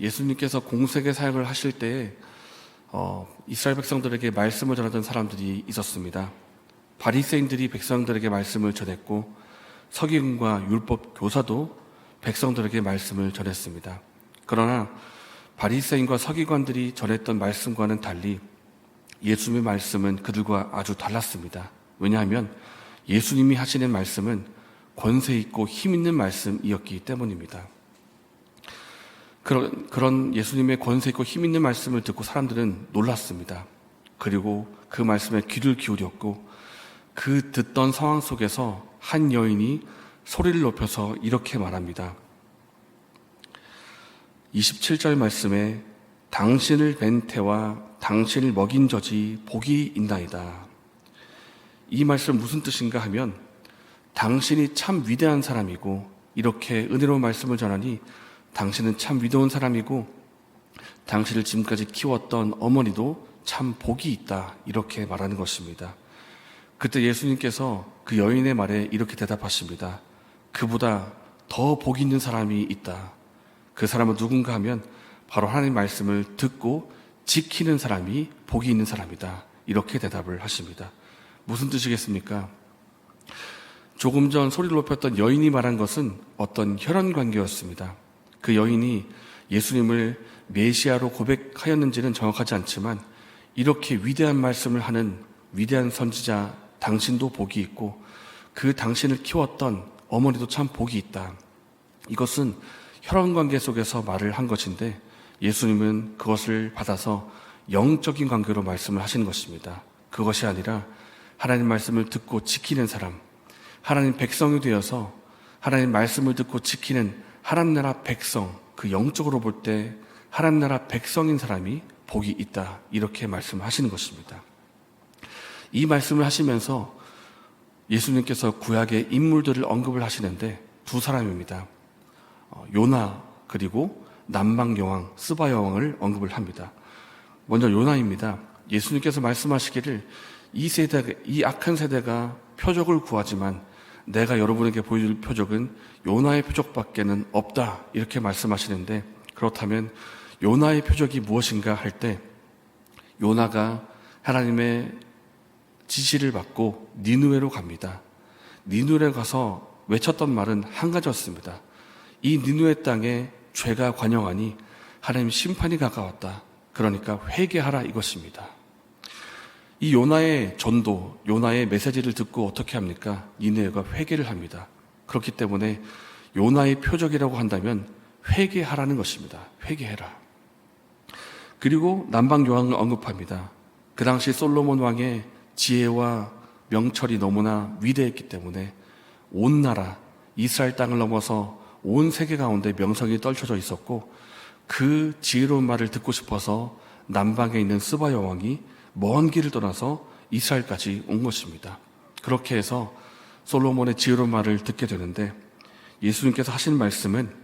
예수님께서 공생의 사역을 하실 때에 이스라엘 백성들에게 말씀을 전하던 사람들이 있었습니다. 바리새인들이 백성들에게 말씀을 전했고 서기관과 율법 교사도 백성들에게 말씀을 전했습니다. 그러나 바리새인과 서기관들이 전했던 말씀과는 달리 예수님의 말씀은 그들과 아주 달랐습니다. 왜냐하면 예수님이 하시는 말씀은 권세 있고 힘 있는 말씀이었기 때문입니다. 그런 예수님의 권세 있고 힘 있는 말씀을 듣고 사람들은 놀랐습니다. 그리고 그 말씀에 귀를 기울였고 그 듣던 상황 속에서 한 여인이 소리를 높여서 이렇게 말합니다. 27절 말씀에 당신을 뵌 태와 당신을 먹인 젖이 복이 있나이다. 이 말씀 무슨 뜻인가 하면 당신이 참 위대한 사람이고 이렇게 은혜로운 말씀을 전하니 당신은 참 위대한 사람이고 당신을 지금까지 키웠던 어머니도 참 복이 있다. 이렇게 말하는 것입니다. 그때 예수님께서 그 여인의 말에 이렇게 대답하십니다. 그보다 더 복이 있는 사람이 있다. 그 사람은 누군가 하면 바로 하나님의 말씀을 듣고 지키는 사람이 복이 있는 사람이다. 이렇게 대답을 하십니다. 무슨 뜻이겠습니까? 조금 전 소리를 높였던 여인이 말한 것은 어떤 혈연관계였습니다. 그 여인이 예수님을 메시아로 고백하였는지는 정확하지 않지만 이렇게 위대한 말씀을 하는 위대한 선지자 당신도 복이 있고 그 당신을 키웠던 어머니도 참 복이 있다. 이것은 혈연관계 속에서 말을 한 것인데 예수님은 그것을 받아서 영적인 관계로 말씀을 하시는 것입니다. 그것이 아니라 하나님 말씀을 듣고 지키는 사람, 하나님 백성이 되어서 하나님 말씀을 듣고 지키는 하나님 나라 백성, 그 영적으로 볼 때 하나님 나라 백성인 사람이 복이 있다. 이렇게 말씀하시는 것입니다. 이 말씀을 하시면서 예수님께서 구약의 인물들을 언급을 하시는데 두 사람입니다. 요나 그리고 남방여왕 스바여왕을 언급을 합니다. 먼저 요나입니다. 예수님께서 말씀하시기를 이 악한 세대가 표적을 구하지만 내가 여러분에게 보여줄 표적은 요나의 표적밖에는 없다. 이렇게 말씀하시는데 그렇다면 요나의 표적이 무엇인가 할 때 요나가 하나님의 지시를 받고 니느웨로 갑니다. 니느웨에 가서 외쳤던 말은 한 가지였습니다. 이 니느웨 땅에 죄가 관영하니 하나님 심판이 가까웠다. 그러니까 회개하라 이것입니다. 이 요나의 전도, 요나의 메시지를 듣고 어떻게 합니까? 니느웨가 회개를 합니다. 그렇기 때문에 요나의 표적이라고 한다면 회개하라는 것입니다. 회개해라. 그리고 남방여왕을 언급합니다. 그 당시 솔로몬 왕의 지혜와 명철이 너무나 위대했기 때문에 온 나라, 이스라엘 땅을 넘어서 온 세계 가운데 명성이 떨쳐져 있었고 그 지혜로운 말을 듣고 싶어서 남방에 있는 스바 여왕이 먼 길을 떠나서 이스라엘까지 온 것입니다. 그렇게 해서 솔로몬의 지혜로운 말을 듣게 되는데 예수님께서 하신 말씀은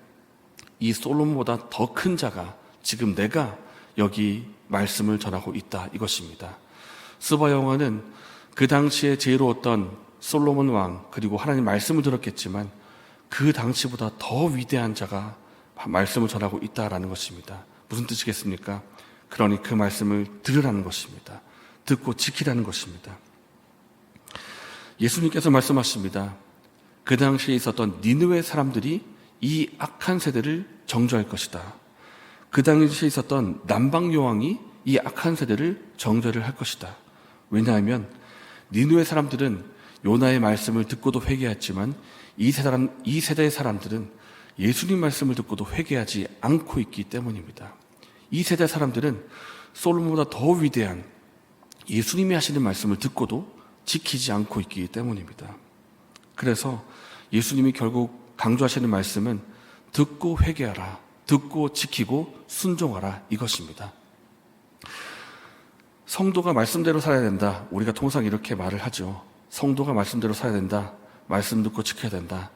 이 솔로몬보다 더 큰 자가 지금 내가 여기 말씀을 전하고 있다 이것입니다. 스바 여왕은 그 당시에 지혜로웠던 솔로몬 왕 그리고 하나님 말씀을 들었겠지만 그 당시보다 더 위대한 자가 말씀을 전하고 있다라는 것입니다. 무슨 뜻이겠습니까? 그러니 그 말씀을 들으라는 것입니다. 듣고 지키라는 것입니다. 예수님께서 말씀하십니다. 그 당시에 있었던 니느웨 사람들이 이 악한 세대를 정죄할 것이다. 그 당시에 있었던 남방여왕이 이 악한 세대를 정죄를 할 것이다. 왜냐하면 니느웨 사람들은 요나의 말씀을 듣고도 회개했지만 이 세대의 사람들은 예수님 말씀을 듣고도 회개하지 않고 있기 때문입니다. 이 세대 사람들은 솔로몬보다 더 위대한 예수님이 하시는 말씀을 듣고도 지키지 않고 있기 때문입니다. 그래서 예수님이 결국 강조하시는 말씀은 듣고 회개하라, 듣고 지키고 순종하라 이것입니다. 성도가 말씀대로 살아야 된다. 우리가 통상 이렇게 말을 하죠. 성도가 말씀대로 살아야 된다. 말씀 듣고 지켜야 된다.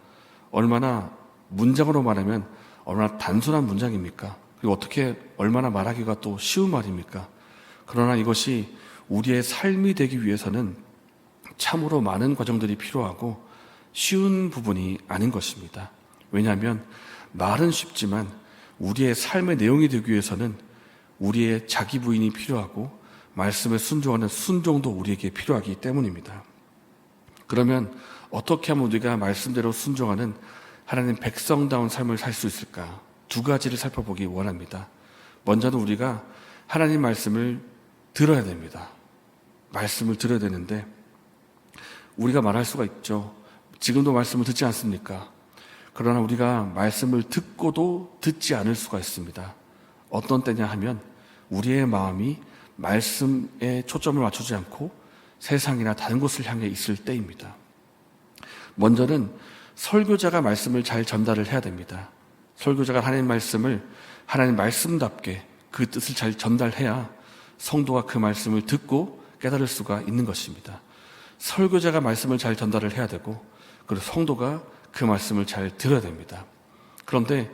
얼마나 문장으로 말하면 얼마나 단순한 문장입니까? 그리고 어떻게 얼마나 말하기가 또 쉬운 말입니까? 그러나 이것이 우리의 삶이 되기 위해서는 참으로 많은 과정들이 필요하고 쉬운 부분이 아닌 것입니다. 왜냐하면 말은 쉽지만 우리의 삶의 내용이 되기 위해서는 우리의 자기 부인이 필요하고 말씀에 순종하는 순종도 우리에게 필요하기 때문입니다. 그러면 어떻게 하면 우리가 말씀대로 순종하는 하나님 백성다운 삶을 살 수 있을까? 두 가지를 살펴보기 원합니다. 먼저는 우리가 하나님 말씀을 들어야 됩니다. 말씀을 들어야 되는데 우리가 말할 수가 있죠. 지금도 말씀을 듣지 않습니까? 그러나 우리가 말씀을 듣고도 듣지 않을 수가 있습니다. 어떤 때냐 하면 우리의 마음이 말씀에 초점을 맞추지 않고 세상이나 다른 곳을 향해 있을 때입니다. 먼저는 설교자가 말씀을 잘 전달을 해야 됩니다. 설교자가 하나님 말씀을 하나님 말씀답게 그 뜻을 잘 전달해야 성도가 그 말씀을 듣고 깨달을 수가 있는 것입니다. 설교자가 말씀을 잘 전달을 해야 되고 그리고 성도가 그 말씀을 잘 들어야 됩니다. 그런데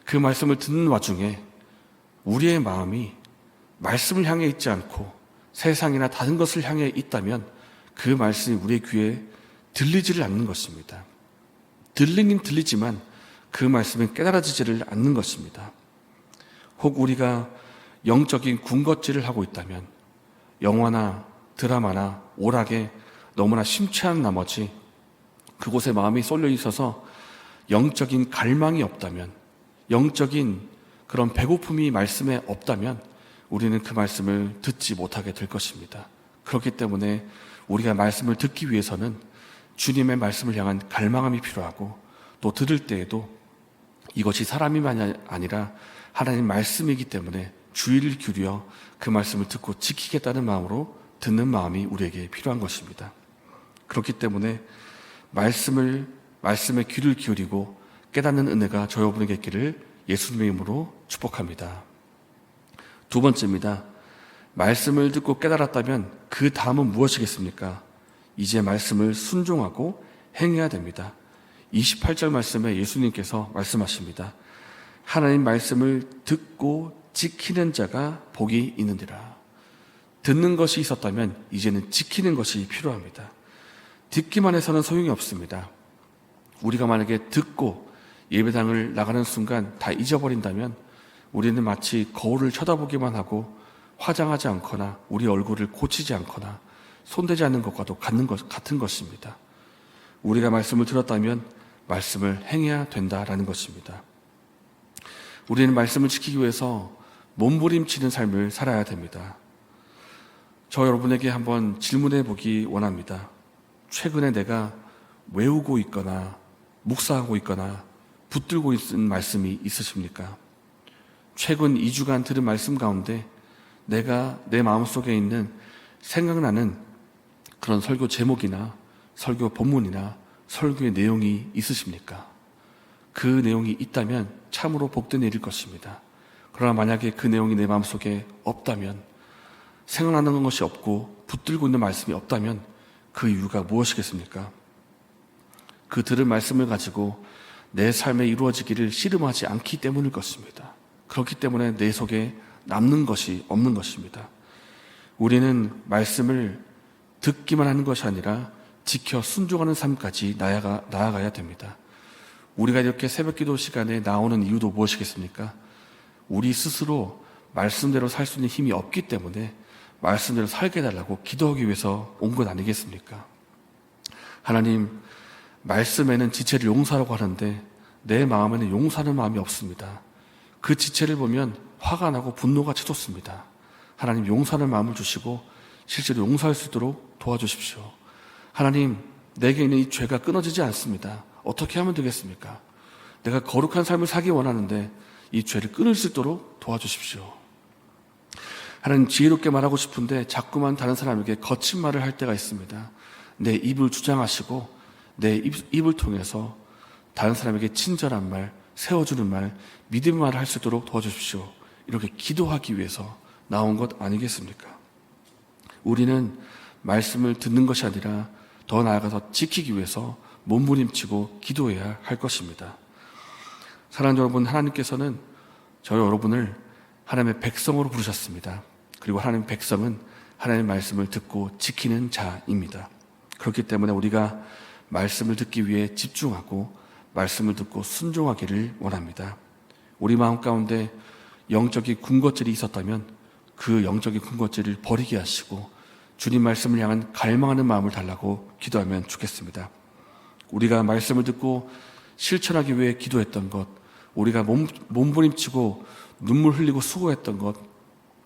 그 말씀을 듣는 와중에 우리의 마음이 말씀을 향해 있지 않고 세상이나 다른 것을 향해 있다면 그 말씀이 우리의 귀에 들리지를 않는 것입니다. 들리긴 들리지만 그 말씀은 깨달아지지를 않는 것입니다. 혹 우리가 영적인 군것질을 하고 있다면 영화나 드라마나 오락에 너무나 심취한 나머지 그곳에 마음이 쏠려 있어서 영적인 갈망이 없다면, 영적인 그런 배고픔이 말씀에 없다면 우리는 그 말씀을 듣지 못하게 될 것입니다. 그렇기 때문에 우리가 말씀을 듣기 위해서는 주님의 말씀을 향한 갈망함이 필요하고 또 들을 때에도 이것이 사람이만이 아니라 하나님 말씀이기 때문에 주의를 기울여 그 말씀을 듣고 지키겠다는 마음으로 듣는 마음이 우리에게 필요한 것입니다. 그렇기 때문에 말씀에 귀를 기울이고 깨닫는 은혜가 저 여러분에게 있기를 예수님의 이름으로 축복합니다. 두 번째입니다. 말씀을 듣고 깨달았다면 그 다음은 무엇이겠습니까? 이제 말씀을 순종하고 행해야 됩니다. 28절 말씀에 예수님께서 말씀하십니다. 하나님 말씀을 듣고 지키는 자가 복이 있느니라. 듣는 것이 있었다면 이제는 지키는 것이 필요합니다. 듣기만 해서는 소용이 없습니다. 우리가 만약에 듣고 예배당을 나가는 순간 다 잊어버린다면 우리는 마치 거울을 쳐다보기만 하고 화장하지 않거나 우리 얼굴을 고치지 않거나 손대지 않는 것과도 같은 것입니다. 우리가 말씀을 들었다면 말씀을 행해야 된다라는 것입니다. 우리는 말씀을 지키기 위해서 몸부림치는 삶을 살아야 됩니다. 저 여러분에게 한번 질문해 보기 원합니다. 최근에 내가 외우고 있거나 묵상하고 있거나 붙들고 있는 말씀이 있으십니까? 최근 2주간 들은 말씀 가운데 내가 내 마음속에 있는 생각나는 그런 설교 제목이나 설교 본문이나 설교의 내용이 있으십니까? 그 내용이 있다면 참으로 복된 일일 것입니다. 그러나 만약에 그 내용이 내 마음속에 없다면, 생각나는 것이 없고 붙들고 있는 말씀이 없다면 그 이유가 무엇이겠습니까? 그 들은 말씀을 가지고 내 삶에 이루어지기를 씨름하지 않기 때문일 것입니다. 그렇기 때문에 내 속에 남는 것이 없는 것입니다. 우리는 말씀을 듣기만 하는 것이 아니라 지켜 순종하는 삶까지 나아가야 됩니다. 우리가 이렇게 새벽기도 시간에 나오는 이유도 무엇이겠습니까? 우리 스스로 말씀대로 살 수 있는 힘이 없기 때문에 말씀대로 살게 해달라고 기도하기 위해서 온 것 아니겠습니까? 하나님, 말씀에는 지체를 용서하라고 하는데 내 마음에는 용서하는 마음이 없습니다. 그 지체를 보면 화가 나고 분노가 치솟습니다. 하나님, 용서하는 마음을 주시고 실제로 용서할 수 있도록 도와주십시오. 하나님, 내게 있는 이 죄가 끊어지지 않습니다. 어떻게 하면 되겠습니까? 내가 거룩한 삶을 살기 원하는데 이 죄를 끊을 수 있도록 도와주십시오. 하나님, 지혜롭게 말하고 싶은데 자꾸만 다른 사람에게 거친 말을 할 때가 있습니다. 내 입을 주장하시고 내 입을 통해서 다른 사람에게 친절한 말, 세워주는 말, 믿음의 말을 할 수 있도록 도와주십시오. 이렇게 기도하기 위해서 나온 것 아니겠습니까? 우리는 말씀을 듣는 것이 아니라 더 나아가서 지키기 위해서 몸부림치고 기도해야 할 것입니다. 사랑하는 여러분, 하나님께서는 저 여러분을 하나님의 백성으로 부르셨습니다. 그리고 하나님의 백성은 하나님의 말씀을 듣고 지키는 자입니다. 그렇기 때문에 우리가 말씀을 듣기 위해 집중하고 말씀을 듣고 순종하기를 원합니다. 우리 마음 가운데 영적인 군것질이 있었다면 그 영적인 군것질을 버리게 하시고 주님 말씀을 향한 갈망하는 마음을 달라고 기도하면 좋겠습니다. 우리가 말씀을 듣고 실천하기 위해 기도했던 것, 우리가 몸부림치고 눈물 흘리고 수고했던 것,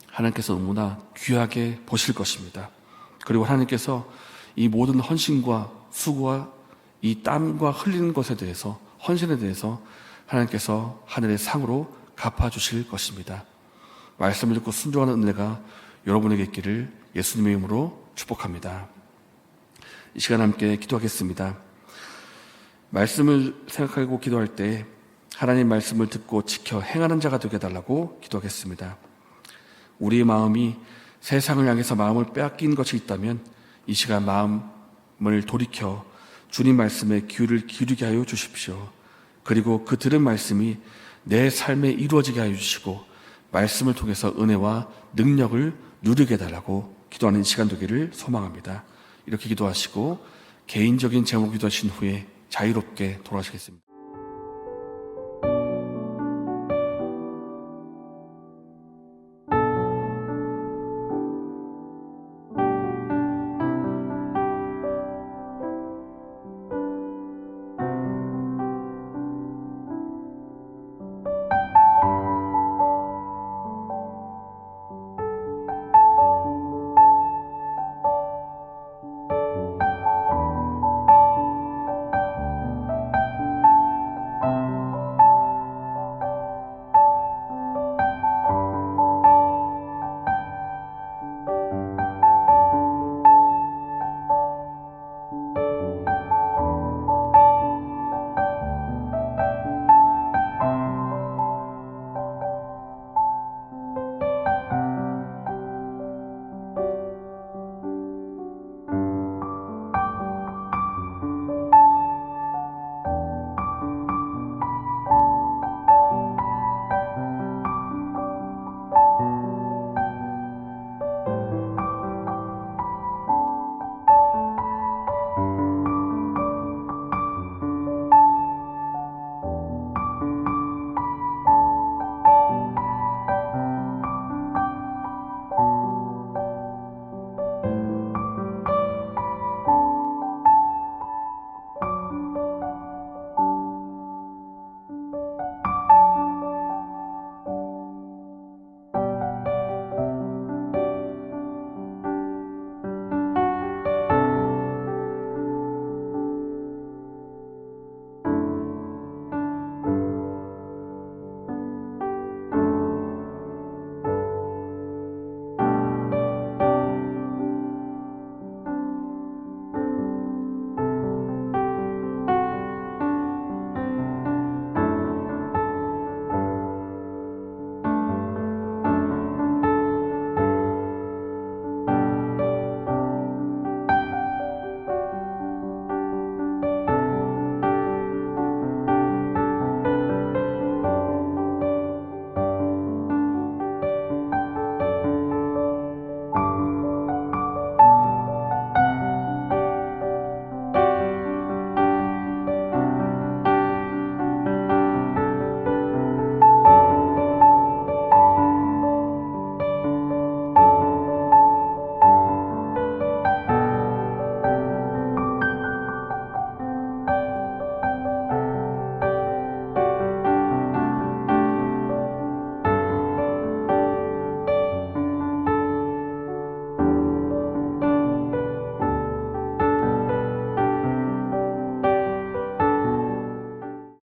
하나님께서 너무나 귀하게 보실 것입니다. 그리고 하나님께서 이 모든 헌신과 수고와 이 땀과 흘리는 것에 대해서, 헌신에 대해서 하나님께서 하늘의 상으로 갚아주실 것입니다. 말씀을 듣고 순종하는 은혜가 여러분에게 있기를 예수님의 이름으로 축복합니다. 이 시간 함께 기도하겠습니다. 말씀을 생각하고 기도할 때 하나님 말씀을 듣고 지켜 행하는 자가 되게 해달라고 기도하겠습니다. 우리의 마음이 세상을 향해서 마음을 빼앗긴 것이 있다면 이 시간 마음을 돌이켜 주님 말씀에 귀를 기울이게 하여 주십시오. 그리고 그 들은 말씀이 내 삶에 이루어지게 하여 주시고 말씀을 통해서 은혜와 능력을 누리게 해달라고 기도하는 시간 되기를 소망합니다. 이렇게 기도하시고 개인적인 제목 기도하신 후에 자유롭게 돌아가시겠습니다.